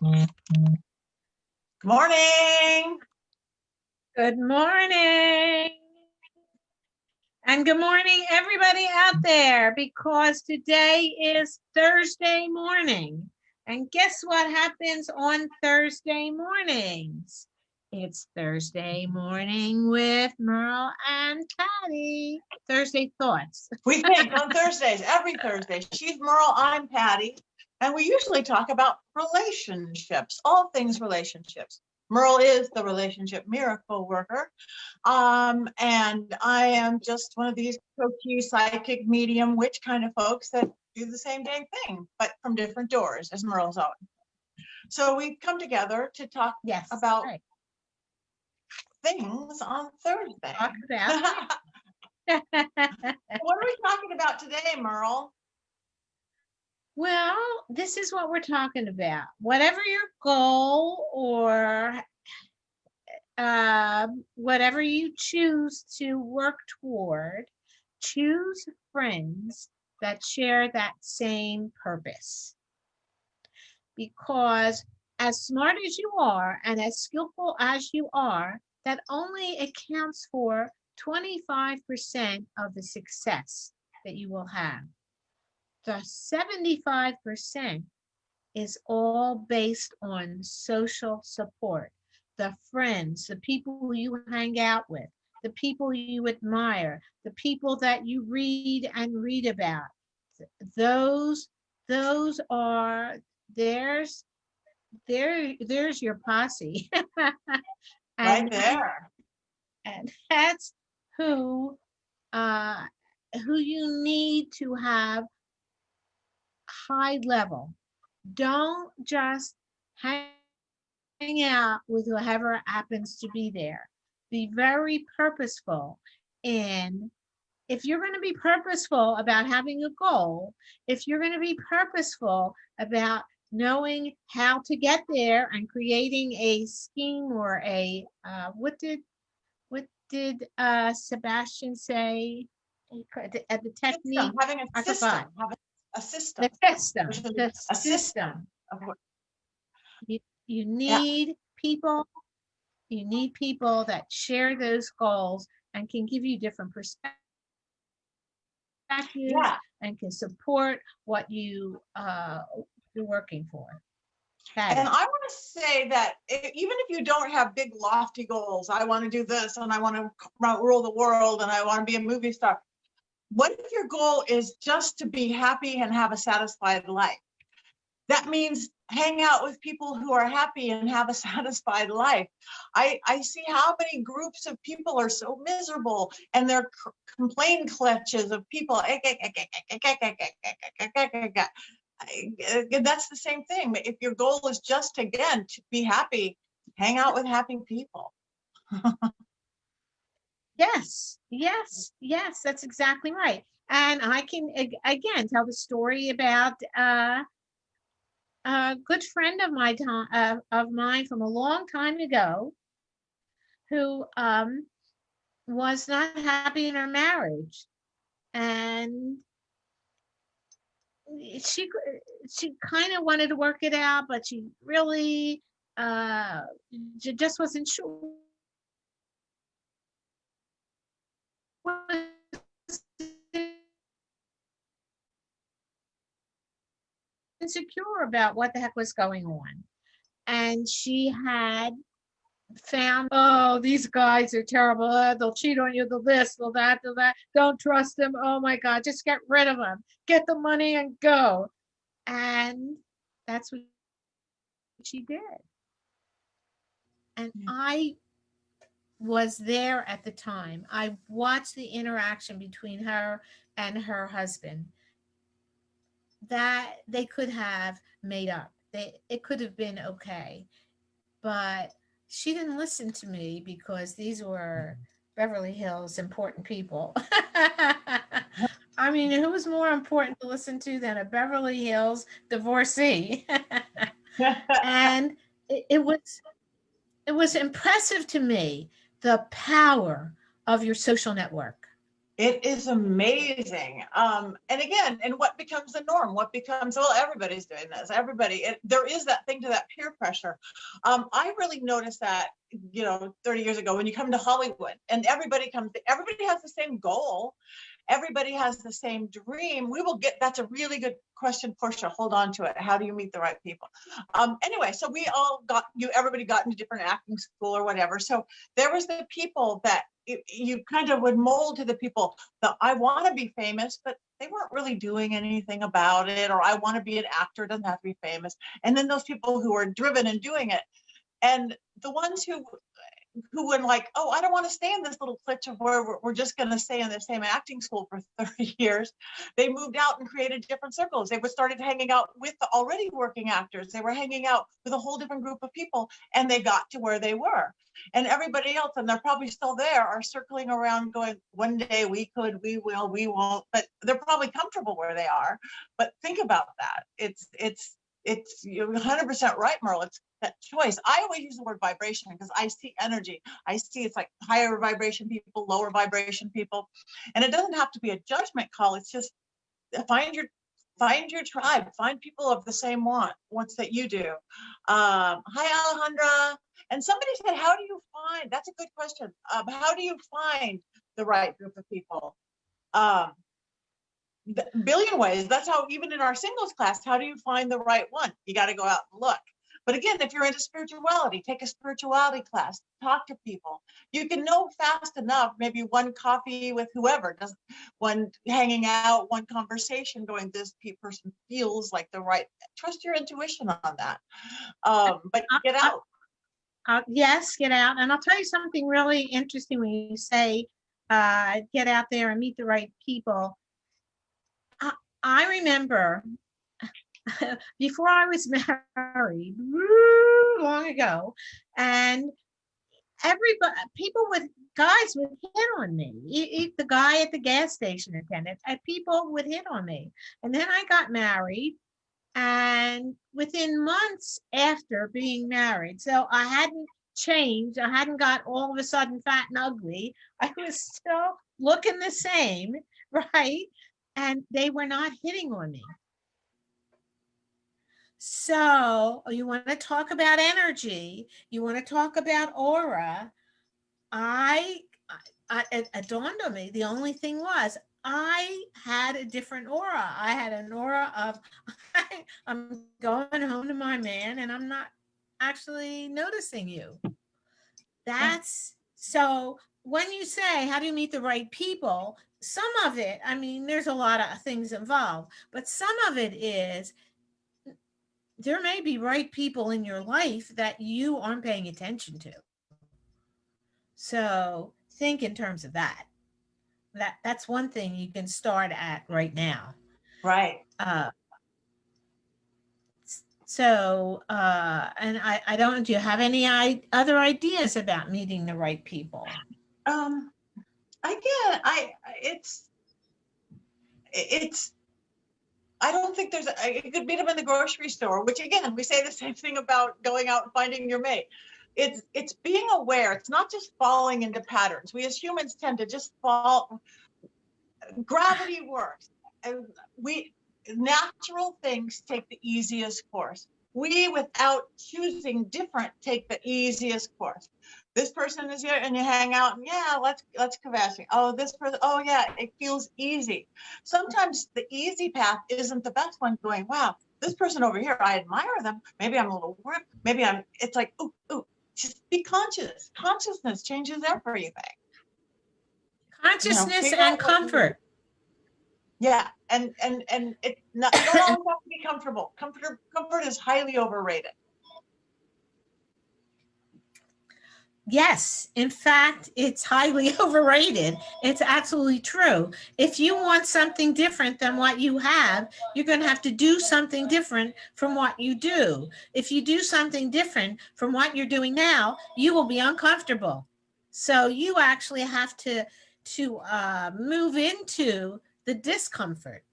Good morning. Good morning. And good morning, everybody out there, because today is Thursday morning. And guess what happens on Thursday mornings? It's Thursday morning with Merle and Patti. Thursday thoughts. We think on Thursdays, every Thursday. She's Merle, I'm Patti. And we usually talk about relationships, all things relationships. Merle is the relationship miracle worker. And I am just one of these coachy, psychic, medium, witch kind of folks that do the same dang thing, but from different doors, as Merle's own. So we've come together to talk about things on Thursday. Talk about What are we talking about today, Merle? Well, this is what we're talking about. Whatever your goal or whatever you choose to work toward, choose friends that share that same purpose. Because as smart as you are and as skillful as you are, that only accounts for 25% of the success that you will have. The 75% is all based on social support. The friends, the people you hang out with, the people you admire, the people that you read and read about. Those are there's your posse. Right there. And that's who you need to have high level. Don't just hang out with whoever happens to be there. Be very purposeful in, if you're going to be purposeful about having a goal, if you're going to be purposeful about knowing how to get there and creating a scheme or a what did Sebastian say at the technique? Having a system. Having a system. The system. You need people. You need people that share those goals and can give you different perspectives and can support what you're working for. And I want to say that even if you don't have big lofty goals, I want to do this and I want to rule the world and I want to be a movie star. What if your goal is just to be happy and have a satisfied life? That means hang out with people who are happy and have a satisfied life. I see how many groups of people are so miserable and they're complaint clutches of people. That's the same thing. If your goal is just, again, to be happy, hang out with happy people. Yes, that's exactly right. And I can, again, tell the story about a good friend of mine from a long time ago who was not happy in her marriage. And she kind of wanted to work it out, but she really just wasn't sure. Insecure about what the heck was going on. And she had found, oh, these guys are terrible. They'll cheat on you, they'll this, they'll that, they'll that. Don't trust them. Oh my God, just get rid of them. Get the money and go. And that's what she did. And I was there at the time. I watched the interaction between her and her husband that they could have made up. It could have been okay. But she didn't listen to me because these were Beverly Hills important people. I mean, who was more important to listen to than a Beverly Hills divorcee? And it was impressive to me, the power of your social network. It is amazing. And again, and what becomes the norm? What becomes, well, everybody's doing this. There is that thing to that peer pressure. I really noticed that, 30 years ago when you come to Hollywood and everybody has the same goal. Everybody has the same dream. That's a really good question, Portia. Hold on to it. How do you meet the right people? Anyway, so everybody got into different acting school or whatever. So there was the people that you kind of would mold to the people that I want to be famous, but they weren't really doing anything about it. Or I want to be an actor, doesn't have to be famous. And then those people who are driven and doing it. And the ones who were like, oh, I don't want to stay in this little clique of where we're just going to stay in the same acting school for 30 years. They moved out and created different circles. They started hanging out with the already working actors. They were hanging out with a whole different group of people, and they got to where they were. And everybody else, and they're probably still there, are circling around going, one day we could, we will, we won't, but they're probably comfortable where they are. But think about that. You're 100% right, Merle. It's that choice. I always use the word vibration because I see energy. I see it's like higher vibration people, lower vibration people. And it doesn't have to be a judgment call. It's just find your tribe, find people of the same wants that you do. Hi, Alejandra. And somebody said, how do you find, that's a good question. How do you find the right group of people? Billion ways. That's how, even in our singles class, how do you find the right one? You got to go out and look. But again, if you're into spirituality, take a spirituality class, talk to people. You can know fast enough, maybe one coffee with whoever, one hanging out, one conversation going, this person feels like the right, trust your intuition on that. But get out. Yes, get out. And I'll tell you something really interesting when you say, get out there and meet the right people. I remember before I was married, long ago, and guys would hit on me. The guy at the gas station attendant, and people would hit on me. And then I got married, and within months after being married, so I hadn't changed. I hadn't got all of a sudden fat and ugly. I was still looking the same, right? And they were not hitting on me. So you want to talk about energy, you want to talk about aura. It dawned on me, the only thing was I had a different aura. I had an aura of I'm going home to my man and I'm not actually noticing you. That's so when you say, how do you meet the right people? Some of it, I mean, there's a lot of things involved, but some of it is there may be right people in your life that you aren't paying attention to. So think in terms of that. That's one thing you can start at right now. Right. And I don't, do you have any other ideas about meeting the right people? Again, I don't think you could meet them in the grocery store, which again, we say the same thing about going out and finding your mate. It's being aware. It's not just falling into patterns. We as humans tend to just fall. Gravity works. And natural things take the easiest course. We, without choosing different, take the easiest course. This person is here and you hang out and yeah, let's kvash. Oh, this person, oh yeah, it feels easy. Sometimes the easy path isn't the best one going, wow, this person over here, I admire them. Maybe I'm a little worried. It's like, ooh, just be conscious. Consciousness changes everything. Consciousness and comfort. Yeah, and you don't always have to be comfortable. Comfort is highly overrated. Yes, in fact, it's highly overrated. It's absolutely true. If you want something different than what you have, you're going to have to do something different from what you do. If you do something different from what you're doing now, you will be uncomfortable. So you actually have to move into the discomfort.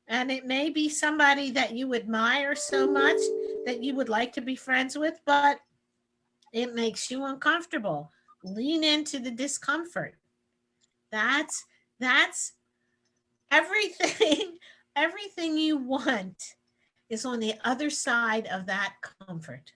And it may be somebody that you admire so much that you would like to be friends with, but it makes you uncomfortable. Lean into the discomfort. That's That's everything, everything you want is on the other side of that comfort.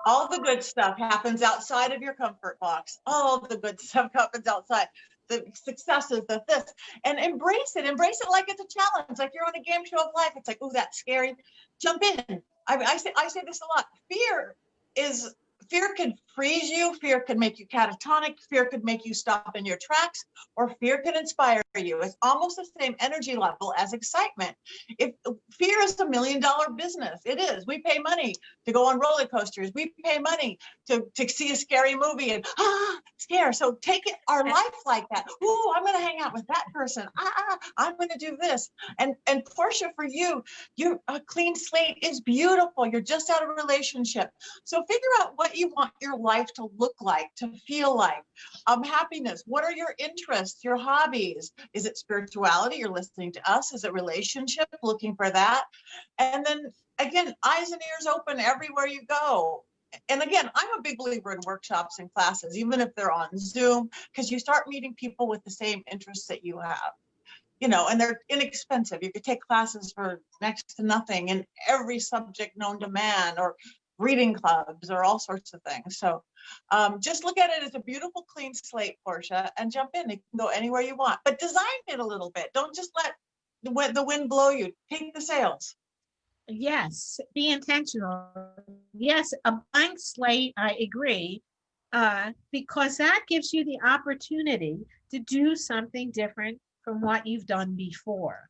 All the good stuff happens outside of your comfort box. All the good stuff happens outside. The successes, the this, and embrace it. Embrace it like it's a challenge, like you're on a game show of life. It's like, oh, that's scary. Jump in. I say this a lot. Is Fear can freeze you. Fear can make you catatonic. Fear could make you stop in your tracks, or fear can inspire you. It's almost the same energy level as excitement. If fear is $1 million business, it is. We pay money to go on roller coasters. We pay money to see a scary movie and scare. So take it our life like that. Ooh, I'm going to hang out with that person. I'm going to do this. And Portia, for you, your a clean slate is beautiful. You're just out of a relationship. So figure out what you want your life to look like, to feel like. Happiness. What are your interests, your hobbies? Is it spirituality? You're listening to us. Is it relationship? Looking for that. And then again, eyes and ears open everywhere you go. And again, I'm a big believer in workshops and classes, even if they're on Zoom, because you start meeting people with the same interests that you have, and they're inexpensive. You could take classes for next to nothing in every subject known to man, or reading clubs, or all sorts of things. So just look at it as a beautiful, clean slate, Portia, and jump in. You can go anywhere you want, but design it a little bit. Don't just let the wind blow you. Take the sails. Yes, be intentional. Yes, a blank slate, I agree, because that gives you the opportunity to do something different from what you've done before.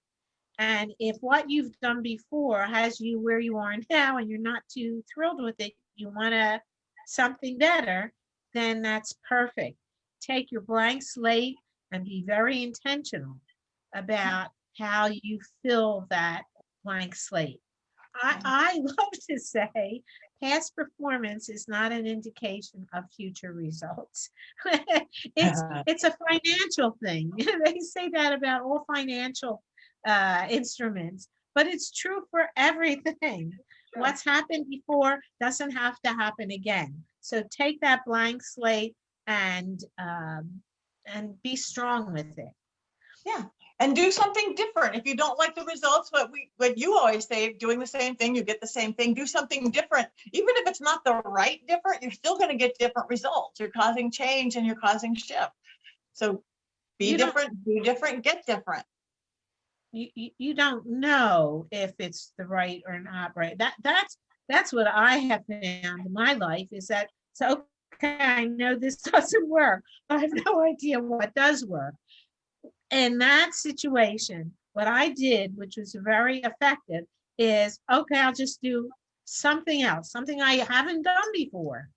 And if what you've done before has you where you are now and you're not too thrilled with it, you want something better, then that's perfect. Take your blank slate and be very intentional about how you fill that blank slate. I love to say past performance is not an indication of future results. it's a financial thing. They say that about all financial instruments, but it's true for everything. Sure. What's happened before doesn't have to happen again. So take that blank slate and be strong with it. Yeah. And do something different. If you don't like the results, what you always say, doing the same thing, you get the same thing. Do something different. Even if it's not the right different, you're still going to get different results. You're causing change and you're causing shift. So be different, do different, get different. You don't know if it's the right or not right. That's what I have found in my life, is that, so okay, I know this doesn't work. I have no idea what does work. In that situation, what I did, which was very effective, is okay, I'll just do something else, something I haven't done before.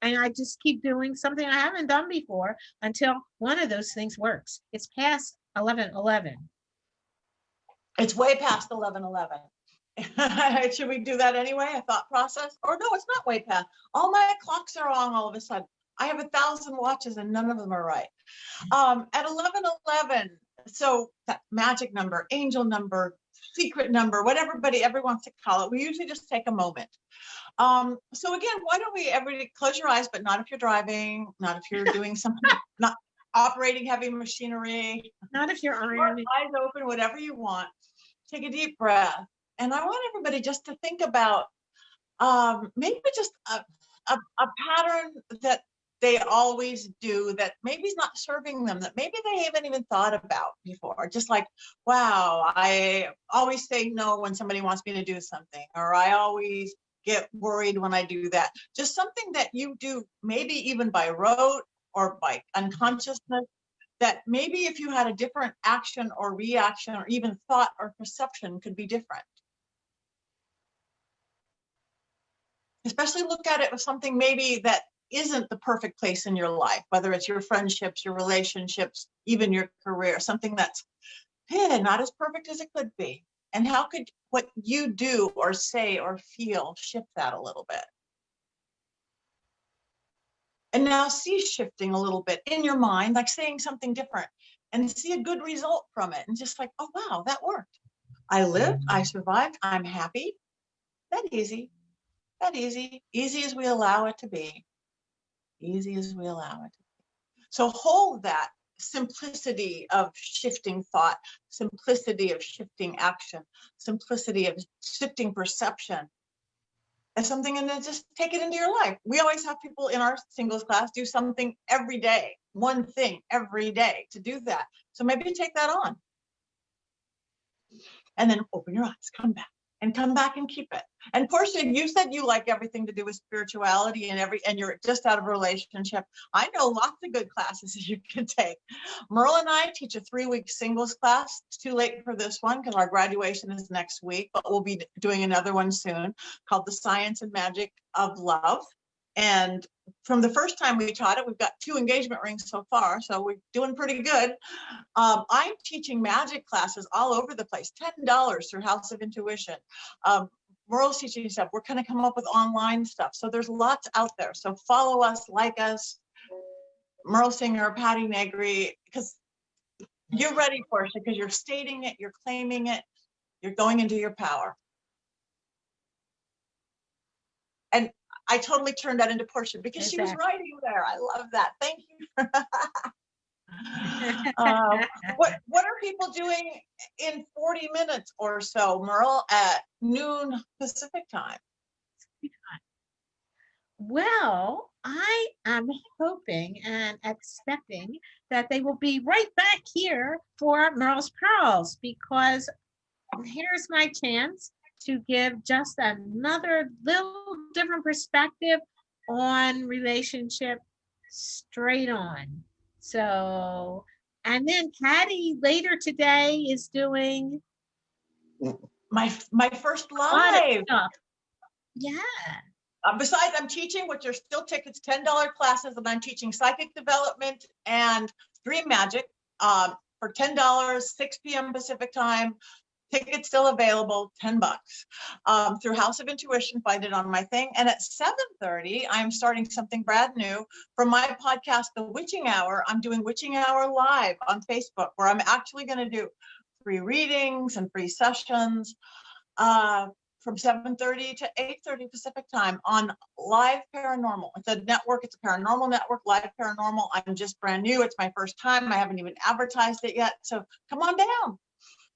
And I just keep doing something I haven't done before until one of those things works. It's past 11:11. It's way past 11:11. Should we do that anyway? A thought process? Or no, it's not way past. All my clocks are wrong all of a sudden. I have 1,000 watches and none of them are right. At 11:11, so that magic number, angel number, secret number, whatever everybody wants to call it, we usually just take a moment. So again, why don't we everybody close your eyes, but not if you're driving, not if you're doing something, not operating heavy machinery, not if you're ironing. Eyes open, whatever you want. Take a deep breath. And I want everybody just to think about maybe just a pattern that they always do that maybe is not serving them, that maybe they haven't even thought about before. Just like, wow, I always say no when somebody wants me to do something, or I always get worried when I do that. Just something that you do, maybe even by rote or by unconsciousness, that maybe if you had a different action or reaction or even thought or perception could be different. Especially look at it with something maybe that isn't the perfect place in your life, whether it's your friendships, your relationships, even your career, something that's not as perfect as it could be. And how could what you do or say or feel shift that a little bit? And now see shifting a little bit in your mind, like saying something different, and see a good result from it. And just like, oh, wow, that worked. I lived, I survived, I'm happy. That easy. Easy as we allow it to be. Easy as we allow it to be. So hold that simplicity of shifting thought, simplicity of shifting action, simplicity of shifting perception as something, and then just take it into your life. We always have people in our singles class do something every day, one thing every day to do that. So maybe take that on. And then open your eyes, come back and keep it. And Portia, you said you like everything to do with spirituality and you're just out of a relationship. I know lots of good classes you can take. Merle and I teach a 3-week singles class. It's too late for this one because our graduation is next week, but we'll be doing another one soon called The Science and Magic of Love. And from the first time we taught it, we've got 2 engagement rings so far, so we're doing pretty good. I'm teaching magic classes all over the place, $10 through House of Intuition. Merle's teaching stuff. We're going to come up with online stuff. So there's lots out there. So follow us, like us, Merle Singer, Patti Negri, because you're ready for it, because you're stating it, you're claiming it, you're going into your power. And I totally turned that into Portia because she was writing there. I love that. Thank you. What are people doing in 40 minutes or so, Merle, at noon Pacific time? Well, I am hoping and expecting that they will be right back here for Merle's Pearls, because here's my chance to give just another little different perspective on relationship straight on. So, and then Patti later today is doing my first live. Yeah. Besides, I'm teaching, which are still tickets, $10 classes, and I'm teaching psychic development and dream magic for $10, 6 p.m. Pacific time. Tickets still available, $10 through House of Intuition. Find it on my thing. And at 7:30, I'm starting something brand new from my podcast, The Witching Hour. I'm doing Witching Hour live on Facebook, where I'm actually going to do free readings and free sessions from 7:30 to 8:30 Pacific time on Live Paranormal. It's a network. It's a paranormal network, Live Paranormal. I'm just brand new. It's my first time. I haven't even advertised it yet. So come on down.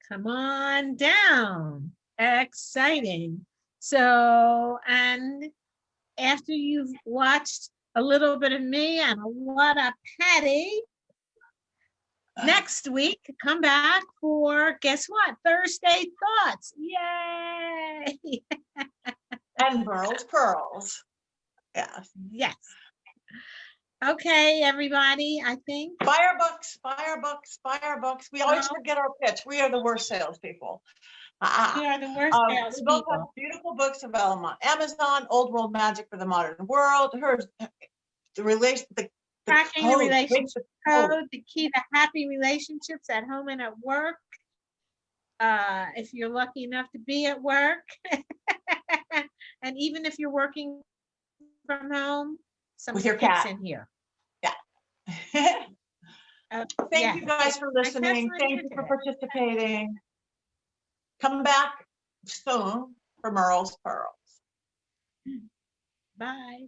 Come on down. Exciting. So, and after you've watched a little bit of me and a lot of Patti, next week, come back for, guess what? Thursday Thoughts. Yay! And Merle's Pearls. Yes. Yes. Okay, everybody, I think. Buy our books, buy our books, buy our books. We always forget our pitch. We are the worst salespeople. We are the worst salespeople. We both have beautiful books available on Amazon, Old World Magic for the Modern World. Hers, the Cracking the relationship code, the key to happy relationships at home and at work. If you're lucky enough to be at work. And even if you're working from home, some with your cat in here. Yeah. Thank you guys for listening. Thank you for participating. Come back soon for Merle's Pearls. Bye.